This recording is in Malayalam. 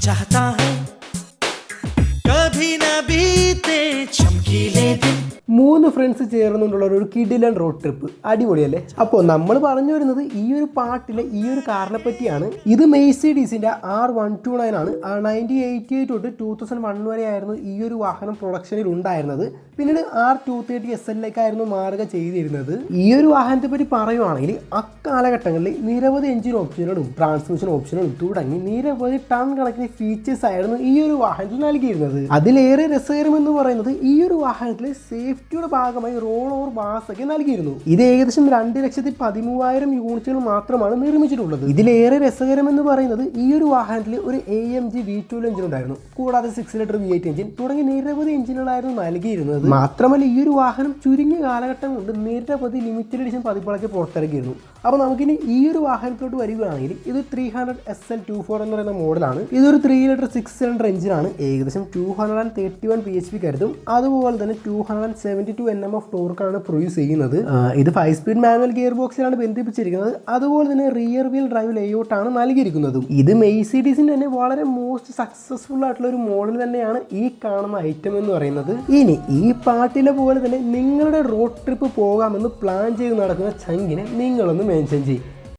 चाहता है कभी न बीते चमकीले दिन. 3 ഫ്രണ്ട്സ് ചേർന്നുകൊണ്ടുള്ള ഒരു കിടിലൻ റോഡ് ട്രിപ്പ് അടിപൊളിയല്ലേ? അപ്പോൾ നമ്മൾ പറഞ്ഞു വരുന്നത് ഈ ഒരു പാട്ടിലെ ഈ ഒരു കാറിനെ പറ്റിയാണ്. ഇത് മെയ്സിഡീസിന്റെ R129 ആണ്. 1988 തൊട്ട് 2001 വരെ ആയിരുന്നു ഈ ഒരു വാഹനം പ്രൊഡക്ഷനിൽ ഉണ്ടായിരുന്നത്. പിന്നീട് R230 SLലേക്കായിരുന്നു മാറുക ചെയ്തിരുന്നത്. ഈ ഒരു വാഹനത്തെ പറ്റി പറയുവാണെങ്കിൽ അക്കാലഘട്ടങ്ങളിൽ നിരവധി എഞ്ചിൻ ഓപ്ഷനുകളും ട്രാൻസ്മിഷൻ ഓപ്ഷനുകളും തുടങ്ങി നിരവധി ടൺ കണക്കിന് ഫീച്ചേഴ്സ് ആയിരുന്നു ഈ ഒരു വാഹനത്തിൽ നൽകിയിരുന്നത്. അതിലേറെ രസകരമെന്ന് പറയുന്നത് ഈ ഒരു വാഹനത്തിൽ സേഫ്റ്റിയുടെ ഭാഗമായി റോൾ ഓവർ ബാസ് ഒക്കെ നൽകിയിരുന്നു. ഇത് ഏകദേശം 2,13,000 യൂണിറ്റുകൾ മാത്രമാണ് നിർമ്മിച്ചിട്ടുള്ളത്. ഇതിലേറെ രസകരമെന്ന് പറയുന്നത് ഈ ഒരു വാഹനത്തിൽ ഒരു AMG V12 എഞ്ചിൻ ഉണ്ടായിരുന്നു. കൂടാതെ 6 ലിറ്റർ V8 എഞ്ചിൻ തുടങ്ങി നിരവധി എഞ്ചിനുകളായിരുന്നു നൽകിയിരുന്നത്. മാത്രമല്ല ഈ ഒരു വാഹനം ചുരുങ്ങിയ കാലഘട്ടം കൊണ്ട് നിരവധി ലിമിറ്റഡ് എഡിഷൻ പതിപ്പുകളൊക്കെ പുറത്തിറക്കിയിരുന്നു. അപ്പോൾ നമുക്കിനി ഈ ഒരു വാഹനത്തിലോട്ട് വരികയാണെങ്കിൽ ഇത് 300 SL24 എന്ന് പറയുന്ന മോഡലാണ്. ഇതൊരു 3 ലിറ്റർ 6 സിലിണ്ടർ എഞ്ചിനാണ്. ഏകദേശം 231 PHP കരുതും. അതുപോലെ തന്നെ 272 Nm ഓഫ് ടോർക്കാണ് പ്രൊഡ്യൂസ് ചെയ്യുന്നത്. ഇത് 5 സ്പീഡ് മാനുവൽ ഗിയർ ബോക്സിലാണ് ബന്ധിപ്പിച്ചിരിക്കുന്നത്. അതുപോലെ തന്നെ റിയർ വീൽ ഡ്രൈവ് ലേഔട്ടാണ് നൽകിയിരിക്കുന്നത്. ഇത് മെയ്സിഡീസിന്റെ തന്നെ വളരെ മോസ്റ്റ് സക്സസ്ഫുൾ ആയിട്ടുള്ള ഒരു മോഡൽ തന്നെയാണ് ഈ കാണുന്ന ഐറ്റം എന്ന് പറയുന്നത്. ഇനി ഈ പാട്ടിലെ പോലെ തന്നെ നിങ്ങളുടെ റോഡ് ട്രിപ്പ് പോകാമെന്ന് പ്ലാൻ ചെയ്ത് നടക്കുന്ന ചങ്കിനെ നിങ്ങളൊന്ന് മെൻഷൻ ചെയ്യും.